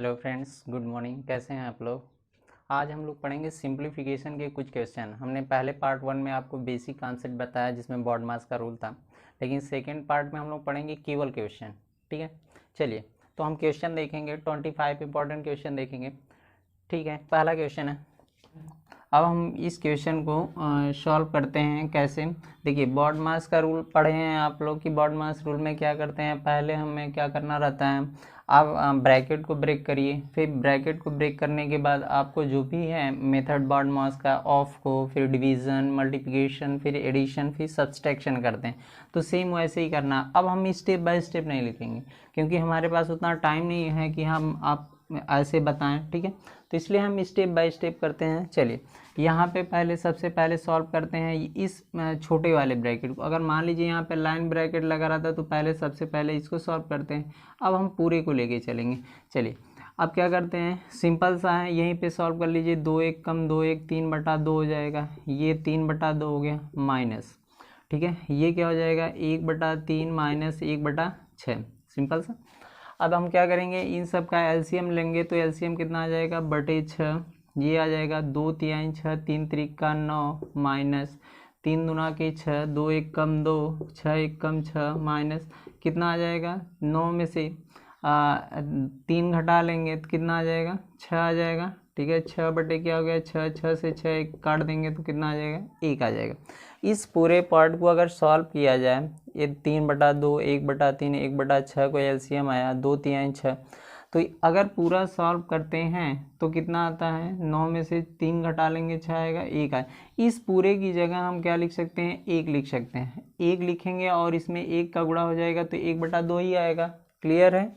Hello friends, good morning. कैसे हैं आप लोग। आज हम लोग पढ़ेंगे सिंप्लीफिकेशन के कुछ क्वेश्चन। हमने पहले पार्ट 1 में आपको बेसिक कॉन्सेप्ट बताया जिसमें बॉड मास का रूल था, लेकिन सेकंड पार्ट में हम लोग पढ़ेंगे केवल क्वेश्चन। ठीक है, चलिए तो हम क्वेश्चन देखेंगे, 25 इंपॉर्टेंट क्वेश्चन देखेंगे। ठीक है, पहला क्वेश्चन है। अब हम इस क्वेश्चन को सॉल्व करते हैं। कैसे, देखिए बॉड मास का रूल पढ़े हैं आप लोग कि बॉड मास रूल में क्या करते हैं। पहले हमें क्या करना रहता है, आप ब्रैकेट को ब्रेक करिए, फिर ब्रैकेट को ब्रेक करने के बाद आपको जो भी है मेथड बॉड मास का, ऑफ को, फिर डिवीज़न, मल्टीप्लिकेशन, फिर एडिशन, फिर सब्सट्रैक्शन करते हैं। तो सेम वैसे ही करना। अब हम स्टेप बाय स्टेप नहीं लिखेंगे क्योंकि हमारे पास उतना टाइम नहीं है कि हम आप ऐसे बताएं। ठीक है, तो इसलिए हम स्टेप बाय स्टेप करते हैं। चलिए यहाँ पे पहले सबसे पहले सॉल्व करते हैं इस छोटे वाले ब्रैकेट को। अगर मान लीजिए यहाँ पे लाइन ब्रैकेट लगा रहा था तो पहले सबसे पहले इसको सॉल्व करते हैं। अब हम पूरे को लेके चलेंगे। चलिए अब क्या करते हैं, सिंपल सा है, यहीं पे सॉल्व कर लीजिए। 2 1 कम 2 1 3/2 हो जाएगा। ये 3/2 हो गया माइनस, ठीक है, ये क्या हो जाएगा 1/3 माइनस 1/6। सिंपल सा। अब हम क्या करेंगे, इन सब का एलसीएम लेंगे तो एलसीएम कितना आ जाएगा, बटे 6। ये आ जाएगा 2 3 6, 3 3 का 9 माइनस 3 दूना के 6, 2 1 कम 2, 6 1 कम 6 माइनस कितना आ जाएगा, 9 में से 3 घटा लेंगे तो कितना आ जाएगा, 6 आ जाएगा। ठीक है, 6 बटे क्या हो गया 6, 6 से 6 1 काट देंगे तो कितना आ जाएगा, 1 आ जाएगा। इस पूरे पार्ट को अगर सॉल्व किया जाए, ये 3/2 1/3 1/6 को एलसीएम आया 2 3 6, तो अगर पूरा सॉल्व करते हैं तो कितना आता है, 9 में से 3 घटा लेंगे 6 आएगा, 1 आए। इस पूरे की जगह हम क्या लिख सकते हैं, 1 लिख सकते हैं। 1 लिखेंगे और इसमें 1 का गुणा हो जाएगा तो 1/2 ही आएगा। क्लियर है,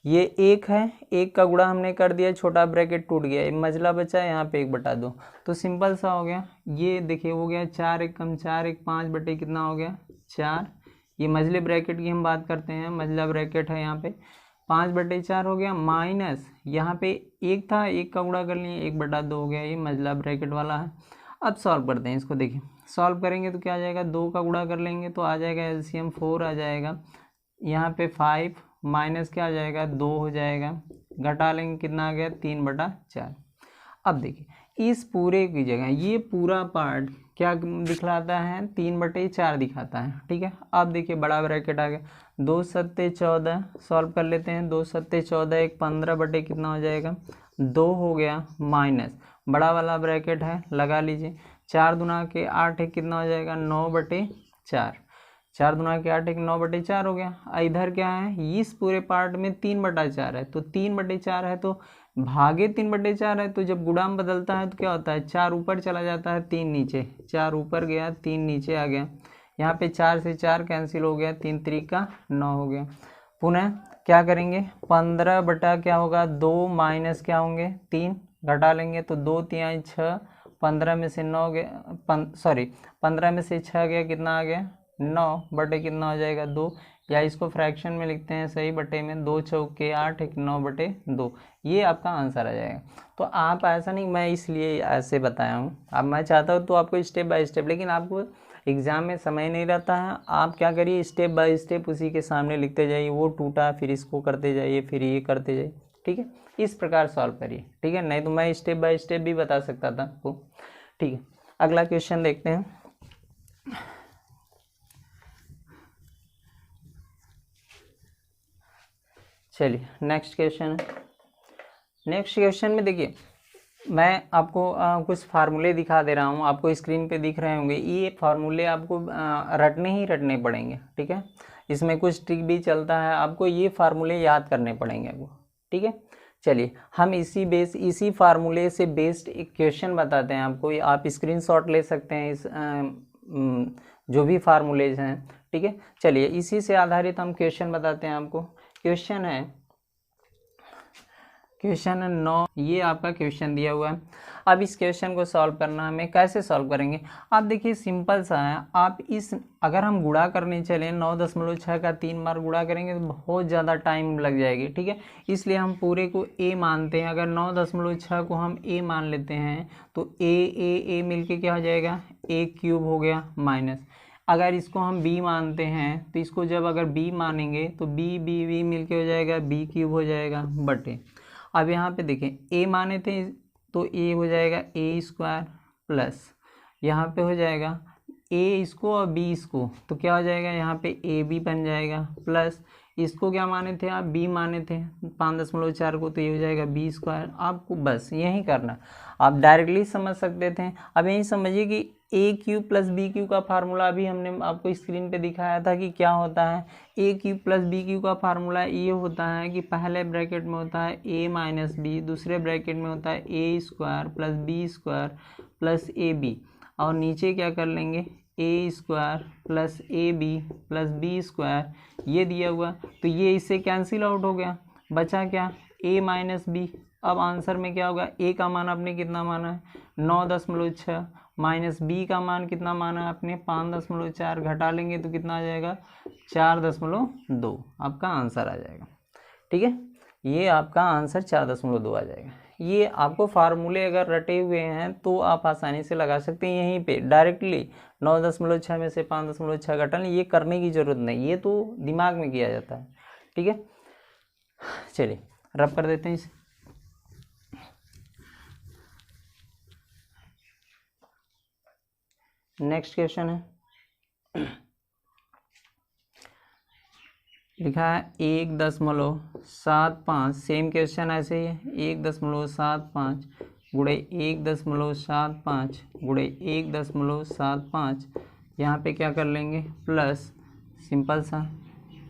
ये 1 है, 1 का गुणा हमने कर दिया, छोटा ब्रैकेट टूट गया, मझला बचा यहाँ पे 1/2। तो सिंपल सा हो गया। ये देखिए हो गया 4 1 कम 4 1 5 बटे कितना हो गया 4। ये मझले ब्रैकेट की हम बात करते हैं, मझला ब्रैकेट है यहाँ पे 5/4 हो गया माइनस यहाँ पे 1 था, 1 का गुणा कर लिए 1/2 हो गया, ये मझला ब्रैकेट वाला है। अब सॉल्व करते हैं इसको। देखिए सॉल्व करेंगे तो क्या आ जाएगा, 2 का गुणा कर लेंगे तो आ जाएगा एलसीएम 4 आ जाएगा। यहाँ पे 5 माइनस क्या आ जाएगा 2 हो जाएगा, घटा लेंगे कितना आ गया 3/4। अब देखिए इस पूरे की जगह ये पूरा पार्ट क्या दिखलाता है, 3/4 दिखाता है। ठीक है, अब देखिए बड़ा ब्रैकेट आ गया, 2 7 14 सॉल्व कर लेते हैं। 2 7 14 1 15 बटे कितना हो जाएगा 2 हो गया माइनस बड़ा वाला ब्रैकेट है लगा लीजिए, 4 दूना के 8 है कितना हो जाएगा 9/4। 4 दूना के 8 एक 9/4 हो गया। इधर क्या है, इस पूरे पार्ट में 3/4 है, तो 3/4 है तो भागे 3/4 है, तो जब गुणाम बदलता है तो क्या होता है, 4 ऊपर चला जाता है 3 नीचे, 4 ऊपर गया 3 नीचे आ गया। यहाँ पे 4 से 4 कैंसिल हो गया, 3 3 का 9 हो गया। पुनः क्या करेंगे, 15 बटा क्या होगा 2 माइनस क्या होंगे 3, घटा लेंगे तो 2 3 6, 15 में से 9 गया, सॉरी 15 में से 6 गया कितना आ गया 9 बटे कितना हो जाएगा 2, या इसको फ्रैक्शन में लिखते हैं सही बटे में, 2 चौके 8 एक 9/2, ये आपका आंसर आ जाएगा। तो आप ऐसा नहीं, मैं इसलिए ऐसे बताया हूँ। अब मैं चाहता हूँ तो आपको स्टेप बाय स्टेप, लेकिन आपको एग्ज़ाम में समय नहीं रहता है। आप क्या करिए, स्टेप बाय स्टेप उसी के सामने लिखते जाइए, वो टूटा फिर इसको करते जाइए, फिर ये करते जाइए। ठीक है, इस प्रकार सॉल्व करिए। ठीक है, नहीं तो मैं स्टेप बाय स्टेप भी बता सकता था आपको। ठीक है, अगला क्वेश्चन देखते हैं। चलिए नेक्स्ट क्वेश्चन है। नेक्स्ट क्वेश्चन में देखिए मैं आपको कुछ फार्मूले दिखा दे रहा हूँ, आपको स्क्रीन पे दिख रहे होंगे। ये फार्मूले आपको रटने ही रटने पड़ेंगे। ठीक है, इसमें कुछ ट्रिक भी चलता है, आपको ये फार्मूले याद करने पड़ेंगे आपको। ठीक है, चलिए हम इसी फार्मूले से बेस्ड एक क्वेश्चन बताते हैं आपको। आप स्क्रीनशॉट ले सकते हैं इस जो भी फार्मूलेज हैं। ठीक है, चलिए इसी से आधारित हम क्वेश्चन बताते हैं आपको। क्वेश्चन है 9, ये आपका क्वेश्चन दिया हुआ है। अब इस क्वेश्चन को सॉल्व करना हमें कैसे सॉल्व करेंगे, आप देखिए सिंपल सा है। आप इस अगर हम गुणा करने चलें 9.6 का 3 बार गुणा करेंगे तो बहुत ज़्यादा टाइम लग जाएगी। ठीक है, इसलिए हम पूरे को a मानते हैं। अगर 9.6 को हम a मान लेते हैं तो a मिलके क्या हो जाएगा a³ हो गया माइनस। अगर इसको हम b मानते हैं तो इसको जब अगर b मानेंगे तो b मिलके हो जाएगा b³ हो जाएगा बटे। अब यहाँ पे देखें ए माने थे तो ए हो जाएगा ए स्क्वायर प्लस यहाँ पे हो जाएगा ए इसको और बी इसको, तो क्या हो जाएगा यहाँ पे ए बी बन जाएगा प्लस इसको क्या माने थे आप, बी माने थे 5.4 को, तो ये हो जाएगा बी स्क्वायर। आपको बस यही करना, आप डायरेक्टली समझ सकते थे। अब यही समझिए कि ए क्यू प्लस बी क्यू का फार्मूला अभी हमने आपको स्क्रीन पे दिखाया था कि क्या होता है। A cube plus B cube का फार्मूला ये होता है कि पहले ब्रैकेट में होता है ए माइनस बी, दूसरे ब्रैकेट में होता है A square plus B square plus A B, और नीचे क्या कर लेंगे A square plus A B plus B square, ये दिया हुआ, तो ये इससे कैंसिल आउट हो गया, बचा क्या ए माइनस बी। अब आंसर में क्या होगा, ए का मान आपने कितना माना है 9.6, माइनस बी का मान कितना माना है आपने 5.4, घटा लेंगे तो कितना आ जाएगा 4.2, आपका आंसर आ जाएगा। ठीक है, ये आपका आंसर 4.2 आ जाएगा। ये आपको फार्मूले अगर रटे हुए हैं तो आप आसानी से लगा सकते हैं यहीं पे डायरेक्टली। 9.6 में से 5.6 घटा लें, ये करने की ज़रूरत नहीं, ये तो दिमाग में किया जाता है। ठीक है, चलिए रब कर देते हैं इसे। नेक्स्ट क्वेश्चन है, लिखा है 1.75, सेम क्वेश्चन ऐसे ही है, 1.75 गुणे 1.75 गुणे 1.75, यहाँ पे क्या कर लेंगे प्लस सिंपल सा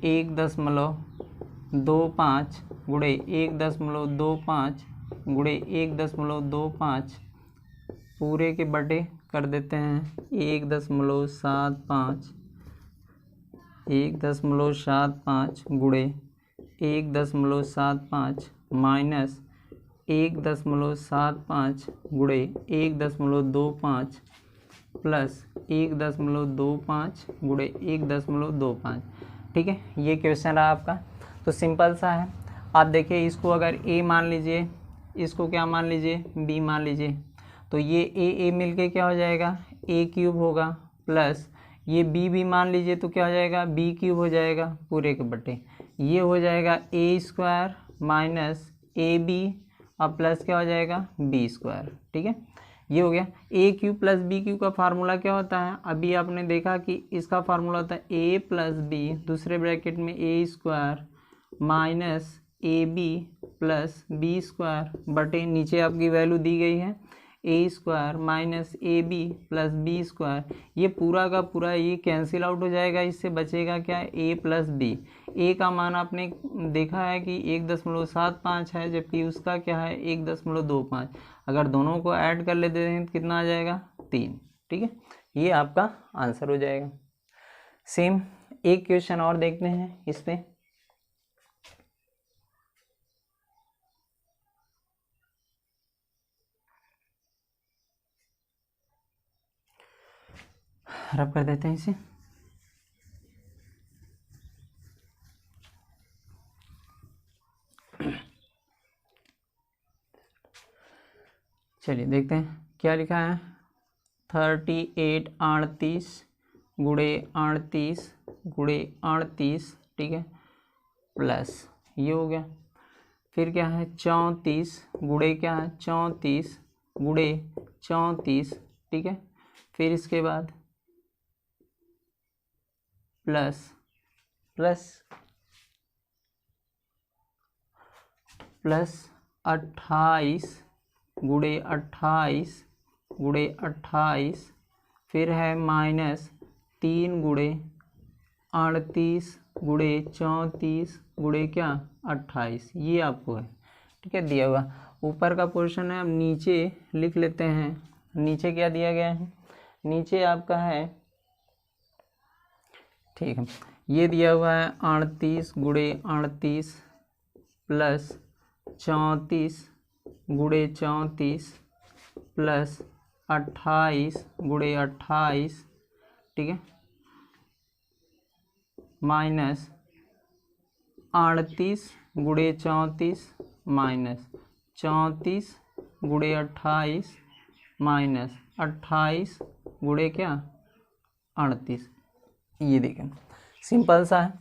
1.25 गुणे 1.25 गुणे 1.25 पूरे के बटे कर देते हैं 1.75 गुणे 1.75 माइनस 1.75 गुणे 1.25 प्लस 1.25 गुणे 1.25। ठीक है, ये क्वेश्चन रहा आपका। तो सिंपल सा है, आप देखिए इसको अगर ए मान लीजिए, इसको क्या मान लीजिए बी मान लीजिए, तो ये ए मिलके क्या हो जाएगा ए क्यूब होगा, प्लस ये बी मान लीजिए तो क्या हो जाएगा बी क्यूब हो जाएगा पूरे के बटे, ये हो जाएगा ए स्क्वायर माइनस ए बी और प्लस क्या हो जाएगा बी स्क्वायर। ठीक है, ये हो गया। ए क्यू प्लस बी क्यू का फार्मूला क्या होता है, अभी आपने देखा कि इसका फार्मूला होता है ए प्लस बी, दूसरे ब्रैकेट में A square minus A B plus B square बटे नीचे आपकी वैल्यू दी गई है A square minus A B plus B square. ये पूरा का पूरा ये कैंसिल आउट हो जाएगा, इससे बचेगा क्या ए प्लस बी। ए का मान आपने देखा है कि 1.75 है, जबकि उसका क्या है 1.25। अगर दोनों को ऐड कर लेते हैं तो कितना आ जाएगा 3। ठीक है, ये आपका आंसर हो जाएगा। सेम एक क्वेश्चन और देखते हैं इस पे। रब कर देते हैं इसे। चलिए देखते हैं क्या लिखा है, 38 गुणे 38 ठीक है, प्लस ये हो गया, फिर क्या है 34 गुणे क्या है 34 गुणे 34। ठीक है, फिर इसके बाद प्लस 28 गुणे 28, फिर है माइनस 3 गुणे 38 गुणे 34 गुणे क्या 28, ये आपको है। ठीक है, दिया हुआ ऊपर का पोर्शन है। अब नीचे लिख लेते हैं, नीचे क्या दिया गया है, नीचे आपका है, ठीक है, ये दिया हुआ है 38 गुणे 38 प्लस 34 गुणे 34 प्लस 28 गुणे 28। ठीक है, माइनस 38 गुणे 34 माइनस 34 गुणे 28 माइनस 28 गुणे क्या 38। ये देखें सिंपल सा है,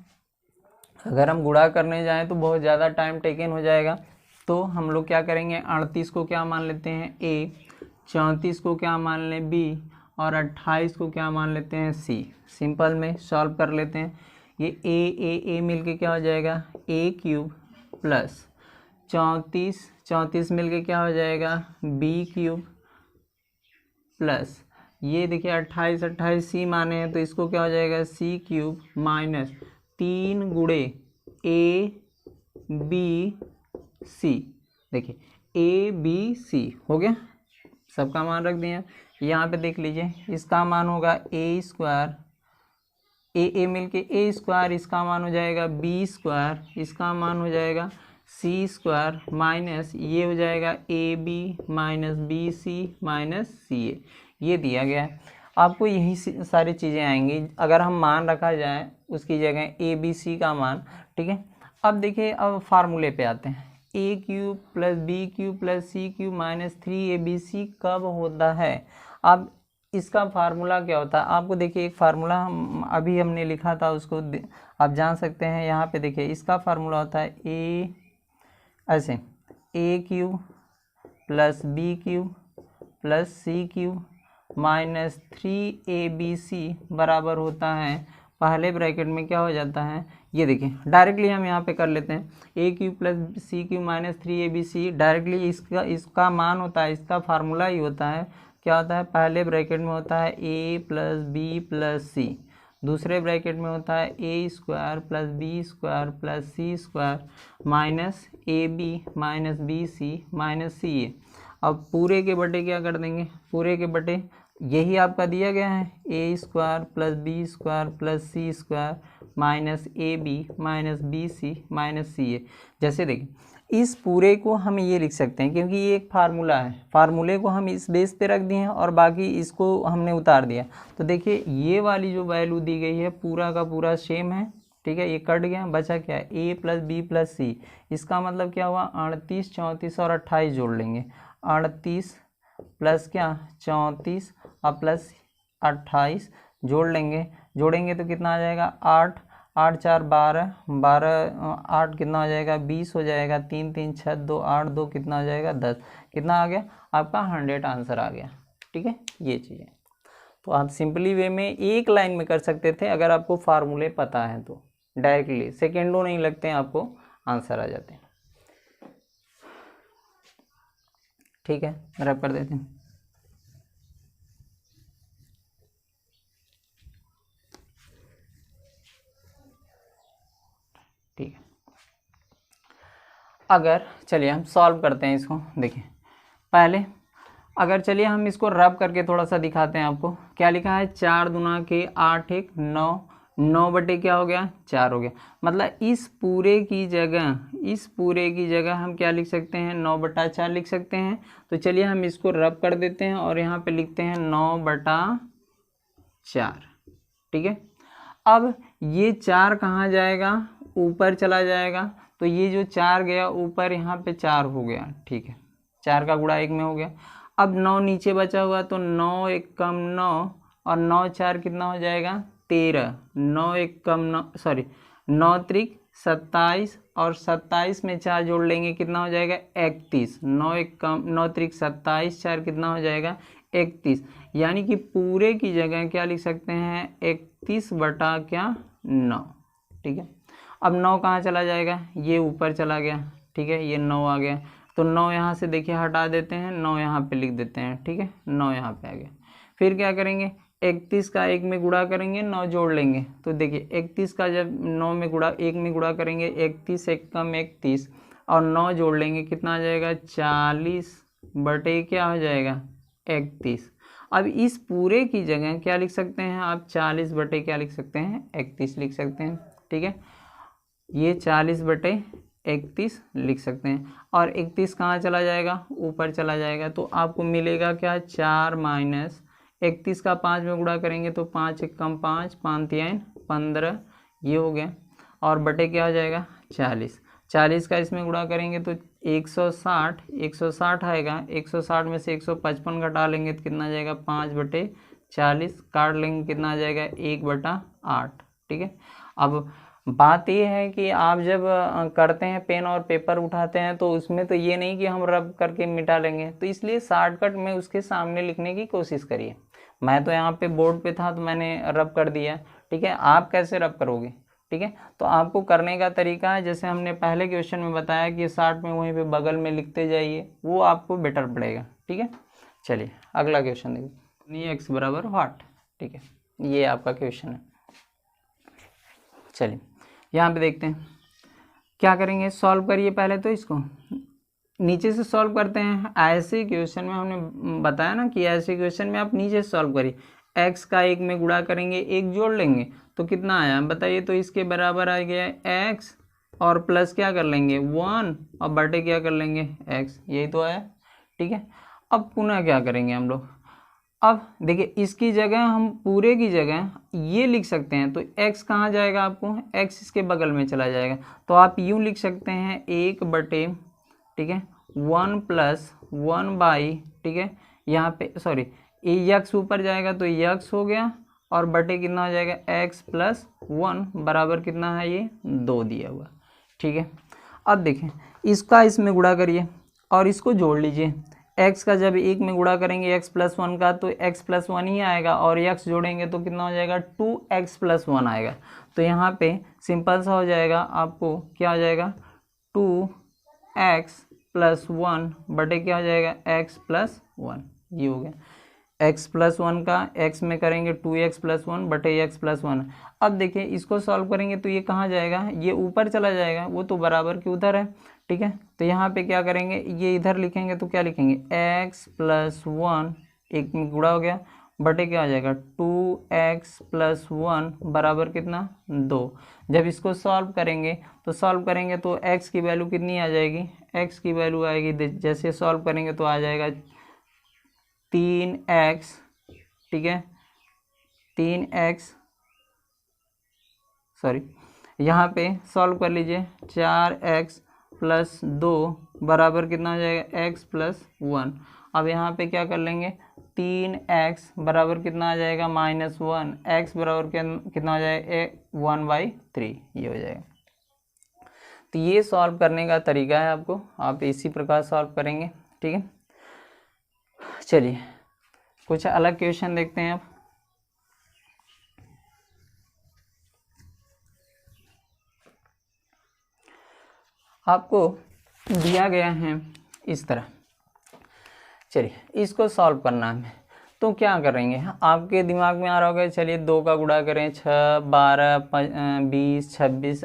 अगर हम गुणा करने जाएं तो बहुत ज़्यादा टाइम टेकन हो जाएगा, तो हम लोग क्या करेंगे, 38 को क्या मान लेते हैं ए, 34 को क्या मान लें बी, और 28 को क्या मान लेते हैं सी। सिंपल में सॉल्व कर लेते हैं। ये ए मिलके क्या हो जाएगा, ए क्यूब प्लस 34 मिलके क्या हो जाएगा, बी क्यूब प्लस ये देखिए 28 सी माने हैं तो इसको क्या हो जाएगा, सी क्यूब माइनस 3 गुणे ए बी सी। देखिए ए बी सी हो गया, सबका मान रख दिया। यहाँ पे देख लीजिए, इसका मान होगा ए स्क्वायर, ए मिलके ए स्क्वायर, इसका मान हो जाएगा बी स्क्वायर, इसका मान हो जाएगा सी स्क्वायर, माइनस ये हो जाएगा A B minus B C minus C A. ये दिया गया है, आपको यही सारी चीज़ें आएंगी अगर हम मान रखा जाए उसकी जगह ए बी सी का मान। ठीक है, अब देखिए, अब फार्मूले पे आते हैं। A cube plus B cube plus C cube minus 3abc कब होता है। अब इसका फार्मूला क्या होता है, आपको देखिए एक फार्मूला अभी हमने लिखा था, उसको आप जान सकते हैं। यहाँ पे देखिए इसका फार्मूला होता है ए, ऐसे A cube plus B cube plus C cube minus 3abc बराबर होता है, पहले ब्रैकेट में क्या हो जाता है, ये देखिए डायरेक्टली हम यहाँ पे कर लेते हैं, A cube plus C cube minus 3abc directly इसका मान होता है, इसका फार्मूला ही होता है, क्या होता है, पहले ब्रैकेट में होता है A plus B plus C, दूसरे ब्रैकेट में होता है A square plus B square plus C square minus A B minus B C minus C A. अब पूरे के बटे क्या कर देंगे, पूरे के बटे यही आपका दिया गया है, A square plus B square plus C square minus A B minus B C minus C A. जैसे देखिए इस पूरे को हम ये लिख सकते हैं क्योंकि ये एक फार्मूला है, फार्मूले को हम इस बेस पे रख दिए हैं और बाकी इसको हमने उतार दिया। तो देखिए ये वाली जो वैल्यू दी गई है पूरा का पूरा सेम है। ठीक है, ये कट गया, बचा क्या, ए प्लस बी प्लस सी। इसका मतलब क्या हुआ, 38 34 और 28 जोड़ लेंगे, 38 प्लस क्या 34 और प्लस 28 जोड़ लेंगे, जोड़ेंगे तो कितना आ जाएगा, 8 8 4 12 12 8 कितना हो जाएगा, 20 हो जाएगा, 3 3 6 2 8 2 कितना हो जाएगा, 10। कितना आ गया आपका 100 आंसर आ गया। ठीक है, ये चीज़ें तो आप सिंपली वे में एक लाइन में कर सकते थे अगर आपको फार्मूले पता है तो, डायरेक्टली सेकेंडों नहीं लगते हैं, आपको आंसर आ जाते हैं। ठीक है, रैप कर देते हैं। ठीक है, अगर चलिए हम सॉल्व करते हैं इसको। देखिए पहले अगर चलिए हम इसको रब करके थोड़ा सा दिखाते हैं आपको। क्या लिखा है, 4 दूना के 8 1 9, 9 बटे क्या हो गया, 4 हो गया। मतलब इस पूरे की जगह हम क्या लिख सकते हैं, 9 बटा 4 लिख सकते हैं। तो चलिए हम इसको रब कर देते हैं और यहाँ पे लिखते हैं 9 बटा 4। ठीक है, अब ये 4 कहाँ जाएगा, ऊपर चला जाएगा, तो ये जो 4 गया ऊपर यहाँ पे 4 हो गया। ठीक है, 4 का गुणा 1 में हो गया। अब 9 नीचे बचा हुआ तो 9 1 कम 9 और 9 4 कितना हो जाएगा, 13। 9 1 कम 9 सॉरी 9 त्रिक 27 और 27 में 4 जोड़ लेंगे कितना हो जाएगा, 31। 9 1 कम 9 त्रिक 27 4 कितना हो जाएगा, 31। यानी कि पूरे की जगह क्या लिख सकते हैं, 31 बटा क्या 9। ठीक है, अब 9 कहाँ चला जाएगा, ये ऊपर चला गया। ठीक है, ये 9 आ गया तो 9 यहाँ से देखिए हटा देते हैं, 9 यहाँ पे लिख देते हैं। ठीक है, 9 यहाँ पे आ गया। फिर क्या करेंगे, 31 का 1 में गुणा करेंगे, 9 जोड़ लेंगे। तो देखिए 31 का जब 9 में गुणा 1 में गुणा करेंगे, 31 1 कम 31 और 9 जोड़ लेंगे कितना आ जाएगा, 40 बटे क्या हो जाएगा, 31। अब इस पूरे की जगह क्या लिख सकते हैं आप, 40 बटे क्या लिख सकते हैं, 31 लिख सकते हैं। ठीक है, ये 40 बटे 31 लिख सकते हैं और 31 कहाँ चला जाएगा, ऊपर चला जाएगा। तो आपको मिलेगा क्या, 4 माइनस 31 का 5 में गुणा करेंगे तो 5 1 कम 5 5 3 15, ये हो गया। और बटे क्या हो जाएगा, 40। 40 का इसमें गुणा करेंगे तो 160 आएगा। 160 में से 155 घटा लेंगे तो कितना आ जाएगा, 5 बटे 40 काट लेंगे कितना आ जाएगा, 1 बटा 8। ठीक है, अब बात ये है कि आप जब करते हैं पेन और पेपर उठाते हैं तो उसमें तो ये नहीं कि हम रब करके मिटा लेंगे, तो इसलिए शॉर्टकट में उसके सामने लिखने की कोशिश करिए। मैं तो यहाँ पे बोर्ड पे था तो मैंने रब कर दिया, ठीक है। आप कैसे रब करोगे, ठीक है। तो आपको करने का तरीका है जैसे हमने पहले क्वेश्चन में बताया कि शॉर्ट में वहीं पे बगल में लिखते जाइए, वो आपको बेटर पड़ेगा, ठीक है। चलिए अगला क्वेश्चन देखिए, एक्स बराबर व्हाट, ठीक है, ये आपका क्वेश्चन है। चलिए यहाँ पे देखते हैं क्या करेंगे, सॉल्व करिए पहले तो इसको, नीचे से सॉल्व करते हैं। ऐसे क्वेश्चन में हमने बताया ना कि ऐसे क्वेश्चन में आप नीचे से सॉल्व करिए, एक्स का एक में गुणा करेंगे, एक जोड़ लेंगे तो कितना आया बताइए, तो इसके बराबर आ गया एक्स और प्लस क्या कर लेंगे 1 और बटे क्या कर लेंगे एक्स, यही तो आया, ठीक है। अब पुनः क्या करेंगे हम लोग, अब देखिए इसकी जगह हम पूरे की जगह ये लिख सकते हैं, तो x कहाँ जाएगा, आपको x इसके बगल में चला जाएगा, तो आप यूँ लिख सकते हैं 1 बटे, ठीक है, 1 प्लस 1 बाई, ठीक है, यहाँ पे सॉरी ये x ऊपर जाएगा तो x हो गया और बटे कितना हो जाएगा x प्लस 1 बराबर कितना है ये 2 दिया हुआ, ठीक है। अब देखें इसका इसमें गुणा करिए और इसको जोड़ लीजिए, x का जब एक में गुणा करेंगे x प्लस 1 का तो x प्लस 1 ही आएगा और x जोड़ेंगे तो कितना हो जाएगा 2x प्लस 1 आएगा, तो यहाँ पे सिंपल सा हो जाएगा, आपको क्या हो जाएगा 2x प्लस 1 बटे क्या हो जाएगा x प्लस 1, ये हो गया x प्लस 1 का x में करेंगे 2x प्लस 1 बटे x प्लस 1। अब देखिए इसको सॉल्व करेंगे तो ये कहाँ जाएगा, ये ऊपर चला जाएगा, वो तो बराबर के उधर है, ठीक है। तो यहाँ पे क्या करेंगे, ये इधर लिखेंगे तो क्या लिखेंगे x प्लस 1 एक में गुणा हो गया बटे क्या हो जाएगा 2x प्लस 1 बराबर कितना 2। जब इसको सॉल्व करेंगे तो x की वैल्यू कितनी आ जाएगी, x की वैल्यू आएगी जैसे सॉल्व करेंगे तो आ जाएगा 3x, ठीक है, 3x सॉरी यहाँ पे सॉल्व कर लीजिए 4x प्लस 2 बराबर कितना हो जाएगा x प्लस 1। अब यहाँ पे क्या कर लेंगे 3x बराबर कितना आ जाएगा -1, x बराबर कितना हो जाएगा 1/3, ये हो जाएगा। तो ये सॉल्व करने का तरीका है, आपको आप इसी प्रकार सॉल्व करेंगे, ठीक है। चलिए कुछ अलग क्वेश्चन देखते हैं अब। आपको दिया गया है इस तरह, चलिए इसको सॉल्व करना है, तो क्या करेंगे, आपके दिमाग में आ रहा होगा चलिए 2 का गुणा करें 6 12 20 26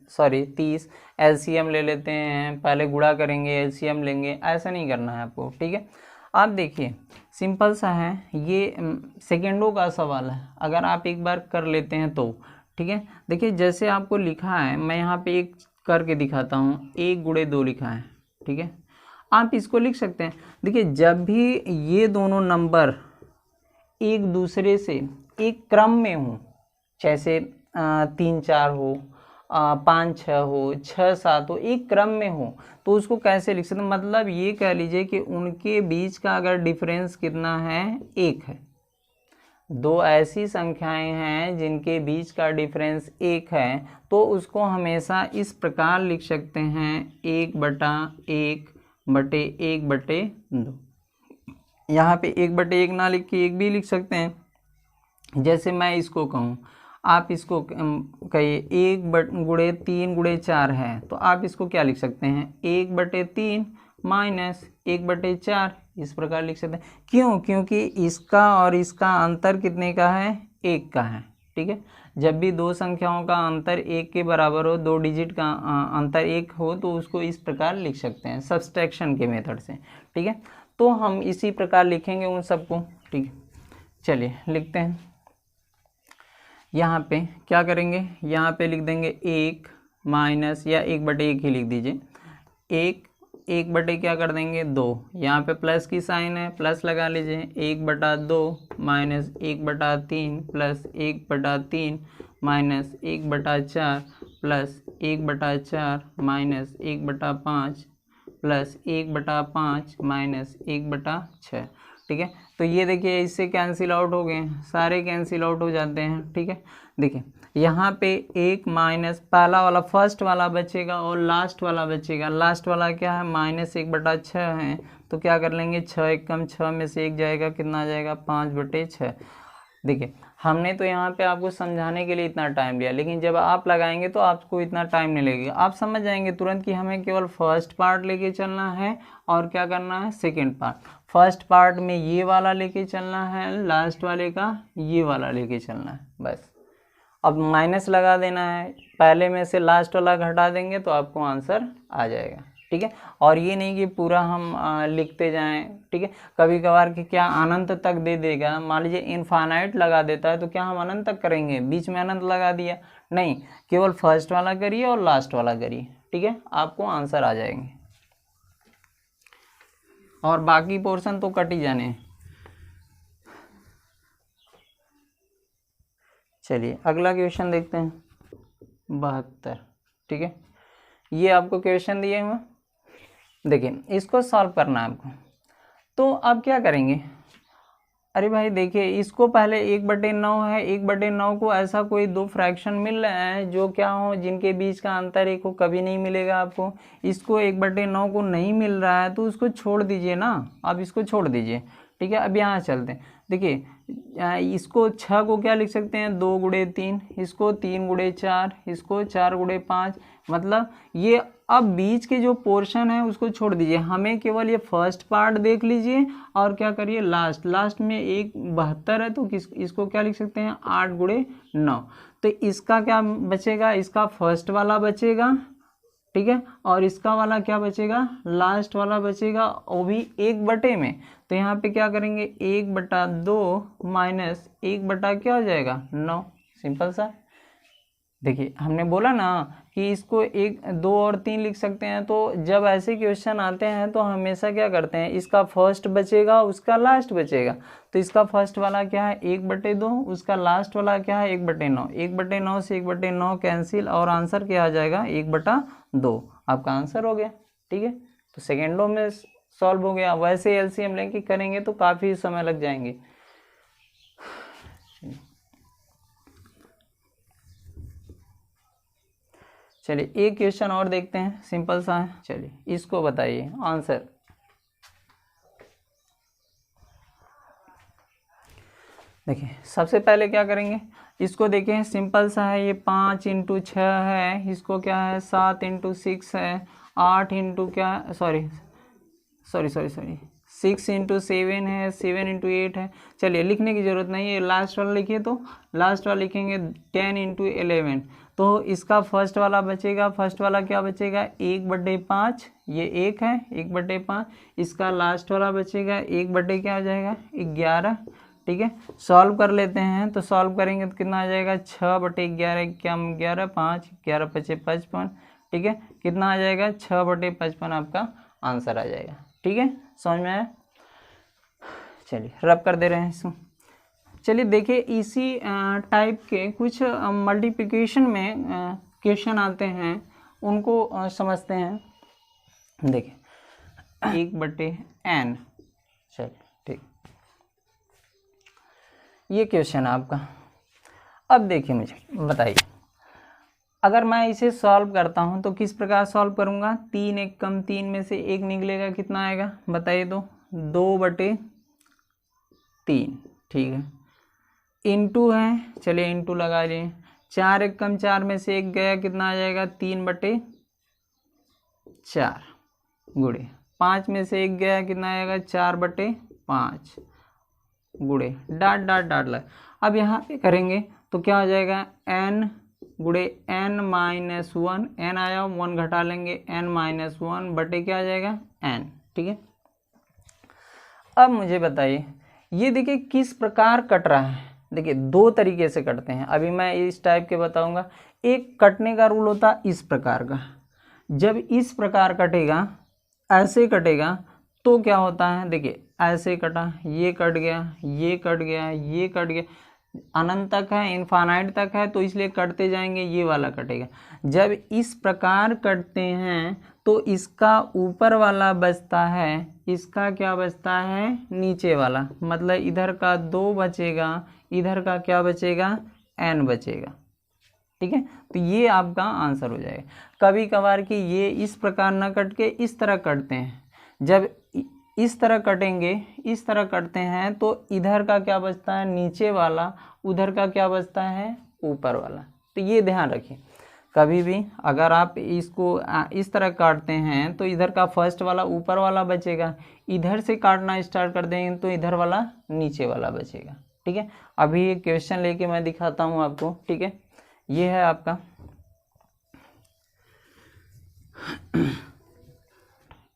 सॉरी 30, एलसीएम ले लेते हैं, पहले गुणा करेंगे एलसीएम लेंगे, ऐसा नहीं करना है आपको, ठीक है। आप देखिए सिंपल सा है, ये सेकेंडों का सवाल है, अगर आप एक बार कर लेते हैं तो ठीक है। देखिए जैसे आपको लिखा है, मैं यहाँ पे एक करके दिखाता हूँ, 1 गुणे 2 लिखा है, ठीक है, आप इसको लिख सकते हैं। देखिए जब भी ये दोनों नंबर एक दूसरे से एक क्रम में हो, जैसे 3 4 हो, 5 6 हो, 6 7 हो, एक क्रम में हो, तो उसको कैसे लिख सकते हैं, मतलब ये कह लीजिए कि उनके बीच का अगर डिफरेंस कितना है 1 है, 2 ऐसी संख्याएं हैं जिनके बीच का डिफरेंस 1 है, तो उसको हमेशा इस प्रकार लिख सकते हैं 1/1 बटे 1/2। यहाँ पे 1/1 ना लिख के 1 भी लिख सकते हैं, जैसे मैं इसको कहूँ, आप इसको कहिए 1 गुणे 3 गुणे 4 है, तो आप इसको क्या लिख सकते हैं 1/3 माइनस 1/4, इस प्रकार लिख सकते हैं। क्यों, क्योंकि इसका और इसका अंतर कितने का है 1 का है, ठीक है। जब भी दो संख्याओं का अंतर 1 के बराबर हो, 2 डिजिट का अंतर 1 हो, तो उसको इस प्रकार लिख सकते हैं सब्सट्रैक्शन के मेथड से, ठीक है। तो हम इसी प्रकार लिखेंगे उन सबको, ठीक है। चलिए लिखते हैं, यहाँ पे क्या करेंगे, यहाँ पे लिख देंगे 1 माइनस या 1/1 ही लिख दीजिए, 1 बटे क्या कर देंगे 2, यहाँ पे प्लस की साइन है, प्लस लगा लीजिए, 1/2 minus 1/3 plus 1/3 minus 1/4 plus 1/4 minus 1/5 plus 1/5 minus 1/6, ठीक है। तो ये देखिए इससे कैंसिल आउट हो गए, सारे कैंसिल आउट हो जाते हैं, ठीक है। देखिए यहाँ पे एक माइनस पहला वाला फर्स्ट वाला बचेगा और लास्ट वाला बचेगा। लास्ट वाला क्या है, -1/6 है, तो क्या कर लेंगे, 6 एक कम 6 में से 1 जाएगा, कितना जाएगा, 5/6। देखिए हमने तो यहाँ पे आपको समझाने के लिए इतना टाइम लिया, लेकिन जब आप लगाएंगे तो आपको इतना टाइम नहीं लगेगा, आप समझ जाएंगे तुरंत कि हमें केवल फर्स्ट पार्ट लेके चलना है और क्या करना है, सेकंड पार्ट। फर्स्ट पार्ट में ये वाला लेके चलना है, लास्ट वाले का ये वाला लेके चलना है, बस। अब माइनस लगा देना है, पहले में से लास्ट वाला घटा देंगे तो आपको आंसर आ जाएगा, ठीक है। और ये नहीं कि पूरा हम लिखते जाएं, ठीक है। कभी कभार कि क्या अनंत तक दे देगा, मान लीजिए इनफाइनाइट लगा देता है, तो क्या हम अनंत तक करेंगे, बीच में अनंत लगा दिया, नहीं, केवल फर्स्ट वाला करिए और लास्ट वाला करिए, ठीक है, आपको आंसर आ जाएंगे। और बाकी पोर्शन तो कट ही जाने हैं। चलिए अगला क्वेश्चन देखते हैं, 72, ठीक है। ये आपको क्वेश्चन दिए हुए, देखिए इसको सॉल्व करना है आपको। तो आप क्या करेंगे, अरे भाई देखिए इसको पहले 1/9 है, 1/9 को ऐसा कोई दो फ्रैक्शन मिल रहे हैं जो क्या हो, जिनके बीच का अंतर 1 को कभी नहीं मिलेगा आपको। इसको 1/9 को नहीं मिल रहा है तो उसको छोड़ दीजिए ना, आप इसको छोड़ दीजिए, ठीक है। अब यहाँ चलते हैं, देखिए इसको 6 को क्या लिख सकते हैं, 2 × 3, इसको 3 × 4, इसको 4 × 5, मतलब ये अब बीच के जो पोर्शन है उसको छोड़ दीजिए, हमें केवल ये फर्स्ट पार्ट देख लीजिए और क्या करिए, लास्ट में 72 है तो इसको क्या लिख सकते हैं, 8 × 9। तो इसका क्या बचेगा, इसका फर्स्ट वाला बचेगा, ठीक है, और इसका वाला क्या बचेगा, लास्ट वाला बचेगा, वो भी 1/, में। तो यहाँ पे क्या करेंगे, 1/2 माइनस 1/ क्या हो जाएगा, 9, सिंपल सा। देखिए हमने बोला ना कि इसको 1, 2 और 3 लिख सकते हैं, तो जब ऐसे क्वेश्चन आते हैं तो हमेशा क्या करते हैं, इसका फर्स्ट बचेगा, उसका लास्ट बचेगा। तो इसका फर्स्ट वाला क्या है, 1/2, उसका लास्ट वाला क्या है, 1/9, 1/9 से 1/9 कैंसिल, और आंसर क्या आ जाएगा, 1/2, आपका आंसर हो गया, ठीक है। तो सेकेंडों में सॉल्व हो गया। वैसे एलसीएम लेके करेंगे तो काफ़ी समय लग जाएंगे। चलिए एक क्वेश्चन और देखते हैं, सिंपल सा है, चलिए इसको बताइए आंसर। देखिए सबसे पहले क्या करेंगे, इसको देखें, सिंपल सा है, ये 5 × 6 है, इसको क्या है, 7 × 6 है, 8 इंटू क्या, सॉरी 6 × 7 है, 7 × 8 है। चलिए लिखने की ज़रूरत नहीं है, लास्ट वाला लिखिए, तो लास्ट वाला लिखेंगे 10 × 11। तो इसका फर्स्ट वाला बचेगा, फर्स्ट वाला क्या बचेगा, 1/5, ये 1 है, 1/5। इसका लास्ट वाला बचेगा 1/ क्या हो जाएगा, 11, ठीक है। सॉल्व कर लेते हैं, तो सॉल्व करेंगे तो कितना आ जाएगा, 6/11, क्या 11, 5, 11 × 5 = 55, ठीक है। कितना आ जाएगा, 6/55 आपका आंसर आ जाएगा, ठीक है, समझ में आया। चलिए रब कर दे रहे हैं इसको। चलिए देखिए इसी टाइप के कुछ मल्टीप्लिकेशन में क्वेश्चन आते हैं, उनको समझते हैं। देखिए 1/n, चलिए ठीक, ये क्वेश्चन है आपका। अब देखिए मुझे बताइए, अगर मैं इसे सॉल्व करता हूं तो किस प्रकार सॉल्व करूंगा, 3 एक कम 3 में से 1 निकलेगा, कितना आएगा बताइए, तो 2/3, ठीक है, इंटू है, चलिए इंटू लगा लिए, 4 एक कम 4 में से 1 गया, कितना आ जाएगा, 3/4, गुड़े 5 में से 1 गया, कितना आएगा, 4/5, गुड़े डाट डाट डाट लग। अब यहाँ पे करेंगे तो क्या हो जाएगा, n × n-1, n आया 1 घटा लेंगे, n-1 बटे क्या आ जाएगा, n, ठीक है। अब मुझे बताइए ये देखिए किस प्रकार कट रहा है। देखिए 2 तरीके से कटते हैं, अभी मैं इस टाइप के बताऊंगा। एक कटने का रूल होता है इस प्रकार का, जब इस प्रकार कटेगा, ऐसे कटेगा, तो क्या होता है, देखिए ऐसे कटा, ये कट गया, ये कट गया, ये कट गया, अनंत तक है, इनफाइनाइट तक है, तो इसलिए कटते जाएंगे, ये वाला कटेगा। जब इस प्रकार कटते हैं तो इसका ऊपर वाला बचता है, इसका क्या बचता है, नीचे वाला, मतलब इधर का 2 बचेगा, इधर का क्या बचेगा, n बचेगा। ठीक है, तो ये आपका आंसर हो जाएगा। कभी कभार कि ये इस प्रकार ना कट के इस तरह कटते हैं, जब इस तरह कटेंगे, इस तरह कटते हैं तो इधर का क्या बचता है, नीचे वाला, उधर का क्या बचता है, ऊपर वाला। तो ये ध्यान रखिए, कभी भी अगर आप इसको इस तरह काटते हैं तो इधर का फर्स्ट वाला ऊपर वाला बचेगा, इधर से काटना स्टार्ट कर देंगे तो इधर वाला नीचे वाला बचेगा। ठीक है, अभी ये क्वेश्चन लेके मैं दिखाता हूँ आपको। ठीक है, ये है आपका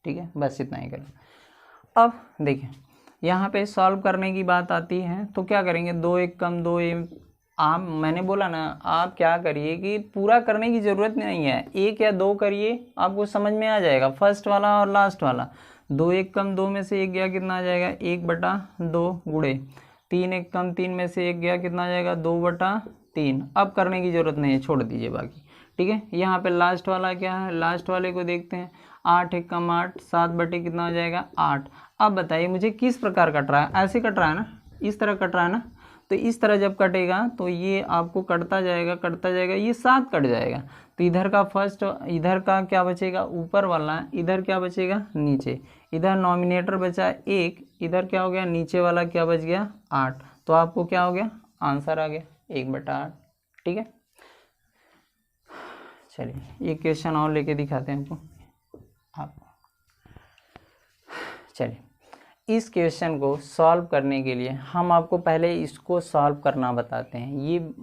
ठीक है, बस इतना ही करें। अब देखिए यहाँ पे सॉल्व करने की बात आती है तो क्या करेंगे, 2 1 कम 2 आप मैंने बोला ना, आप क्या करिए कि पूरा करने की ज़रूरत नहीं है, 1 या 2 करिए, आपको समझ में आ जाएगा, फर्स्ट वाला और लास्ट वाला। 2 1 कम 2 में से 1 गया, कितना आ जाएगा, 1/2 गुणे 3 1 कम 3 में से 1 गया, कितना आ जाएगा, 2/3। अब करने की ज़रूरत नहीं है, छोड़ दीजिए बाकी। ठीक है, यहाँ पे लास्ट वाला क्या है, लास्ट वाले को देखते हैं। 8 1 कम 8, 7 बटे कितना हो जाएगा, 8। अब बताइए मुझे किस प्रकार कट रहा है, ऐसे कट रहा है ना, इस तरह कट रहा है ना, तो इस तरह जब कटेगा तो ये आपको कटता जाएगा, ये 7 कट जाएगा। तो इधर का फर्स्ट, इधर का क्या बचेगा, ऊपर वाला, इधर क्या बचेगा, नीचे, इधर नॉमिनेटर बचा 1, इधर क्या हो गया, नीचे वाला क्या बच गया, 8। तो आपको क्या हो गया, आंसर आ गया 1/8। ठीक है, चलिए ये क्वेश्चन और लेके दिखाते हैं आपको। चलिए इस क्वेश्चन को सॉल्व करने के लिए हम आपको पहले इसको सॉल्व करना बताते हैं। ये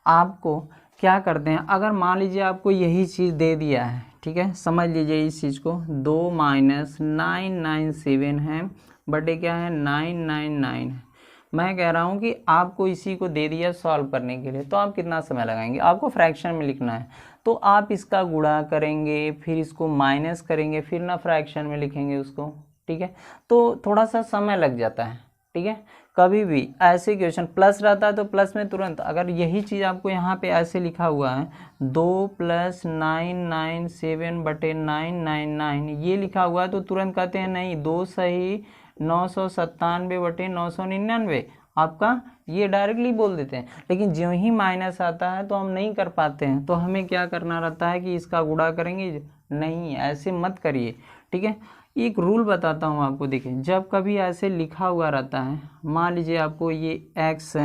आपको क्या करते हैं, अगर मान लीजिए आपको यही चीज़ दे दिया है, ठीक है, समझ लीजिए इस चीज़ को, 2 - 997 है बटे क्या है, 999 है। मैं कह रहा हूँ कि आपको इसी को दे दिया सॉल्व करने के लिए, तो आप कितना समय लगाएंगे, आपको फ्रैक्शन में लिखना है, तो आप इसका गुणा करेंगे, फिर इसको माइनस करेंगे, फिर ना फ्रैक्शन में लिखेंगे उसको। ठीक है, तो थोड़ा सा समय लग जाता है। ठीक है, कभी भी ऐसे क्वेश्चन प्लस रहता है तो प्लस में तुरंत, अगर यही चीज़ आपको यहाँ पे ऐसे लिखा हुआ है 2 + 997 बटे 999 ये लिखा हुआ है, तो तुरंत कहते हैं नहीं, 2 सही 997 बटे 999, आपका ये डायरेक्टली बोल देते हैं। लेकिन जो ही माइनस आता है तो हम नहीं कर पाते हैं, तो हमें क्या करना रहता है कि इसका गुणा करेंगे, नहीं ऐसे मत करिए। ठीक है, एक रूल बताता हूँ आपको, देखिए जब कभी ऐसे लिखा हुआ रहता है, मान लीजिए आपको ये x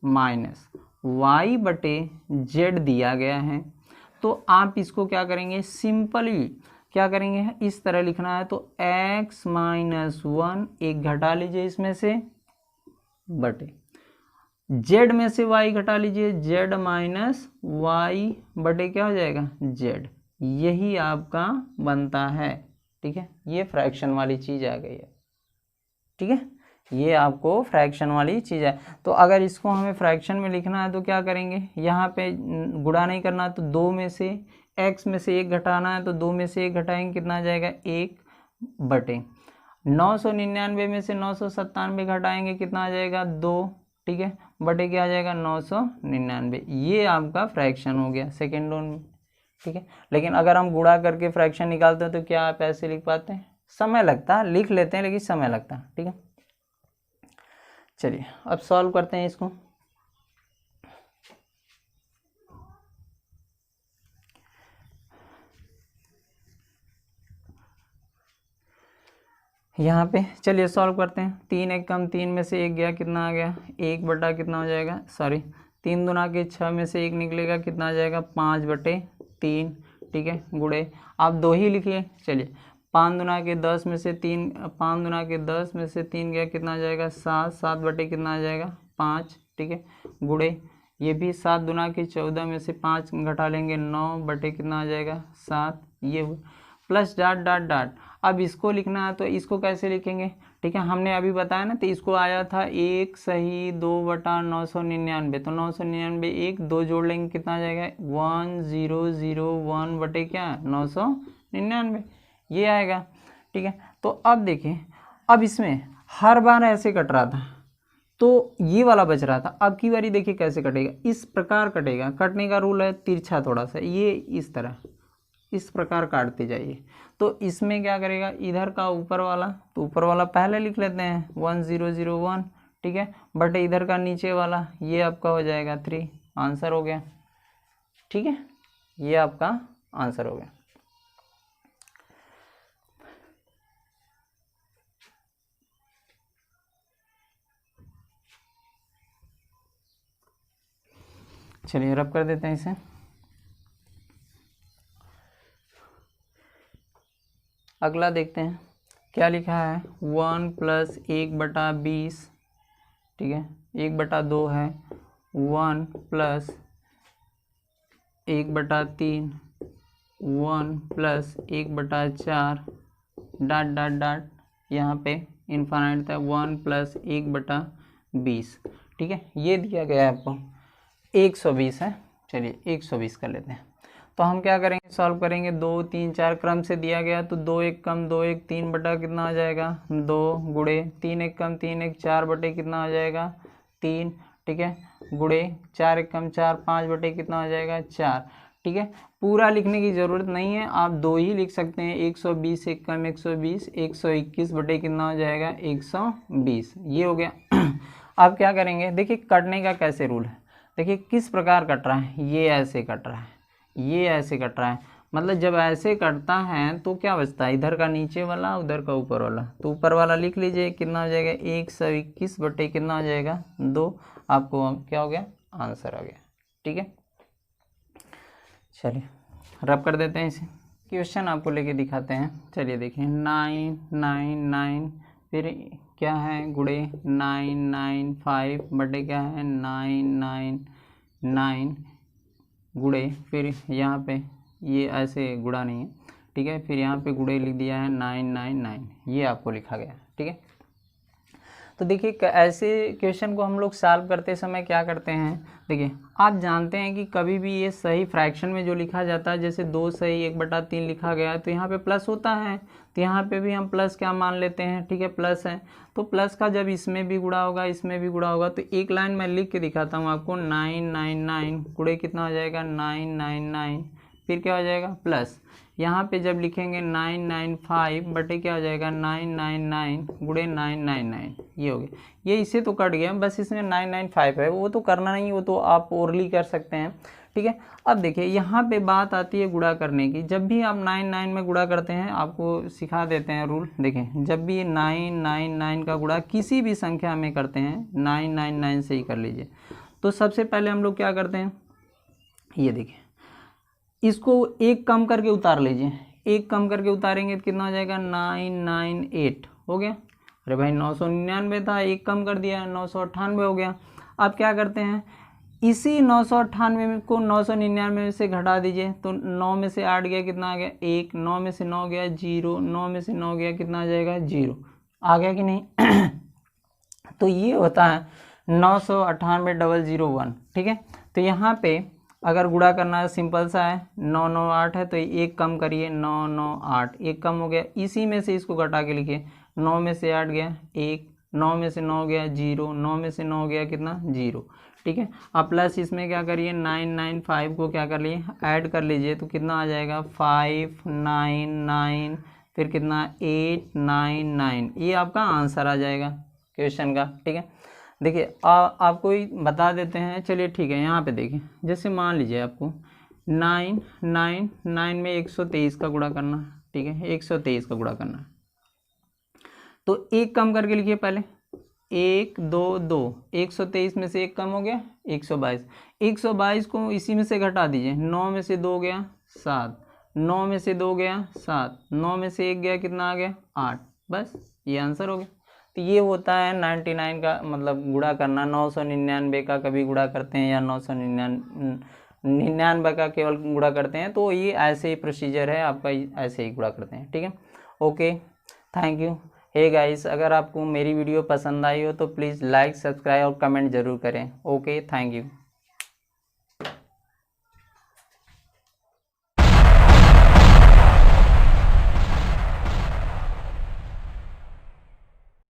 माइनस वाई बटे जेड दिया गया है, तो आप इसको क्या करेंगे, सिंपली क्या करेंगे, इस तरह लिखना है, तो x - 1 एक घटा लीजिए इसमें से, बटे z में से y घटा लीजिए, z - y बटे क्या हो जाएगा, z। यही आपका बनता है। ठीक है, ये फ्रैक्शन वाली चीज़ आ गई है। ठीक है, ये आपको फ्रैक्शन वाली चीज़ है। तो अगर इसको हमें फ्रैक्शन में लिखना है तो क्या करेंगे, यहाँ पे गुणा नहीं करना है, तो 2 में से x में से 1 घटाना है, तो 2 में से 1 घटाएंगे, कितना आ जाएगा, 1 बटे 999 में से 997 घटाएंगे, कितना आ जाएगा, 2। ठीक है, बटे क्या आ जाएगा, 999। ये आपका फ्रैक्शन हो गया सेकेंड वन में। ठीक है, लेकिन अगर हम गुणा करके फ्रैक्शन निकालते हैं तो क्या आप ऐसे लिख पाते हैं, समय लगता है, लिख लेते हैं लेकिन समय लगता है। ठीक है, चलिए अब सॉल्व करते हैं इसको। यहाँ पे चलिए सॉल्व करते हैं। 3 1 कम 3 में से 1 गया, कितना आ गया, 1 बटा कितना हो जाएगा, सॉरी 3 दूना के 6 में से 1 निकलेगा, कितना आ जाएगा, 5 बटे 3। ठीक है, गुणे आप 2 ही लिखिए। चलिए 5 दूना के 10 में से 3, 5 दूना के 10 में से 3 गया, कितना आ जाएगा, 7। 7 बटे कितना आ जाएगा, 5। ठीक है, गुणे ये भी 7 दूना के 14 में से 5 घटा लेंगे, 9 बटे कितना आ जाएगा, 7। ये प्लस डॉट डॉट डॉट। अब इसको लिखना है तो इसको कैसे लिखेंगे, ठीक है, हमने अभी बताया ना, तो इसको आया था 1 सही 2 बटा 999, तो 999 1 2 जोड़ लेंगे, कितना आ जाएगा, 1001 बटे क्या 999, ये आएगा। ठीक है, तो अब देखिए, अब इसमें हर बार ऐसे कट रहा था, तो ये वाला बच रहा था। अब की बारी देखिए कैसे कटेगा, इस प्रकार कटेगा। कटने का रूल है तिरछा थोड़ा सा, ये इस तरह इस प्रकार काटते जाइए। तो इसमें क्या करेगा, इधर का ऊपर वाला, तो ऊपर वाला पहले लिख लेते हैं 1001, ठीक है, बट इधर का नीचे वाला ये आपका हो जाएगा 3। आंसर हो गया, ठीक है, ये आपका आंसर हो गया। चलिए रब कर देते हैं इसे। अगला देखते हैं क्या लिखा है, 1 + 1/20, ठीक है, 1/2 है, 1 + 1/3, 1 + 1/4, डॉट डॉट डॉट, यहाँ पे इनफाइनाइट था, 1 + 1/20, ठीक है, ये दिया गया है आपको 120 है। चलिए 120 कर लेते हैं। तो हम क्या करेंगे, सॉल्व करेंगे, 2 3 4 क्रम से दिया गया, तो 2 1 कम 2 1 3 बटा कितना आ जाएगा 2, गुड़े 3 1 कम 3 1 4 बटे कितना आ जाएगा 3, ठीक है, गुड़े 4 1 कम 4 5 बटे कितना आ जाएगा 4, ठीक है। पूरा लिखने की ज़रूरत नहीं है, आप 2 ही लिख सकते हैं, 120 1 कम 120, 121 बटे कितना हो जाएगा 120, ये हो गया। अब क्या करेंगे, देखिए कटने का कैसे रूल है, देखिए किस प्रकार कट रहा है, ये ऐसे कट रहा है, ये ऐसे कट रहा है, मतलब जब ऐसे कटता है तो क्या बचता है, इधर का नीचे वाला उधर का ऊपर वाला, तो ऊपर वाला लिख लीजिए कितना हो जाएगा 121 बटे कितना हो जाएगा 2, आपको क्या हो गया आंसर आ गया, ठीक है। चलिए रब कर देते हैं इसे, क्वेश्चन आपको लेके दिखाते हैं। चलिए देखिए 9 9 9, फिर क्या है गुड़े 9 9 5 बटे क्या है 9 9 9, गुड़े फिर यहाँ पे ये ऐसे गुड़ा नहीं है, ठीक है, फिर यहाँ पे गुड़े लिख दिया है 9 9 9, ये आपको लिखा गया, ठीक है। तो देखिए ऐसे क्वेश्चन को हम लोग सॉल्व करते समय क्या करते हैं, देखिए आप जानते हैं कि कभी भी ये सही फ्रैक्शन में जो लिखा जाता है, जैसे 2 सही 1/3 लिखा गया है तो यहाँ पे प्लस होता है, तो यहाँ पे भी हम प्लस क्या मान लेते हैं, ठीक है, प्लस है, तो प्लस का जब इसमें भी गुणा होगा इसमें भी गुणा होगा, तो एक लाइन मैं लिख के दिखाता हूँ आपको, 9 9 9 गुणे कितना हो जाएगा 9 9 9, फिर क्या हो जाएगा प्लस, यहाँ पे जब लिखेंगे 995 बटे क्या हो जाएगा 999 गुणे 999, ये हो गया, ये इससे तो कट गया, बस इसमें 995 है, वो तो करना नहीं, वो तो आप ओरली कर सकते हैं, ठीक है। अब देखिए यहाँ पे बात आती है गुणा करने की, जब भी आप 99 में गुणा करते हैं, आपको सिखा देते हैं रूल, देखें जब भी 999 का गुणा किसी भी संख्या में करते हैं 999 से ही कर लीजिए, तो सबसे पहले हम लोग क्या करते हैं, ये देखिए इसको एक कम करके उतार लीजिए, एक कम करके उतारेंगे तो कितना हो जाएगा 998 हो गया, अरे भाई 999 था, एक कम कर दिया 998 हो गया। अब क्या करते हैं, इसी 998 को 999 में से घटा दीजिए, तो 9 में से 8 गया कितना आ गया 1, 9 में से 9 गया 0, 9 में से 9 गया कितना आ जाएगा 0, आ गया कि नहीं। तो ये होता है 998,001, ठीक है। तो यहाँ पे अगर गुणा करना सिंपल सा है, 998 है तो एक कम करिए 998, एक कम हो गया, इसी में से इसको घटा के लिखिए, 9 में से 8 गया 1, 9 में से 9 गया 0, 9 में से 9 गया कितना 0, ठीक है। अब प्लस इसमें क्या करिए 995 को क्या कर लिए ऐड कर लीजिए, तो कितना आ जाएगा 599, फिर कितना 899, ये आपका आंसर आ जाएगा क्वेश्चन का, ठीक है। देखिए आपको ही बता देते हैं, चलिए ठीक है, यहाँ पे देखिए जैसे मान लीजिए आपको 999 में 123 का गुणा करना, ठीक है, 123 का गुणा करना, तो एक कम करके लिखिए पहले 1 2 2, 123 में से एक कम हो गया 122, 122 को इसी में से घटा दीजिए, 9 में से 2 गया 7, 9 में से 2 गया 7, 9 में से 1 गया कितना आ गया 8, बस ये आंसर हो गया। तो ये होता है 99 का मतलब गुणा करना, 999 का कभी गुणा करते हैं या 999 का केवल गुणा करते हैं, तो ये ऐसे ही प्रोसीजर है आपका, ऐसे ही गुणा करते हैं, ठीक है। Okay, thank you. Hey guys, अगर आपको मेरी वीडियो पसंद आई हो तो प्लीज़ लाइक सब्सक्राइब और कमेंट ज़रूर करें। Okay, thank you.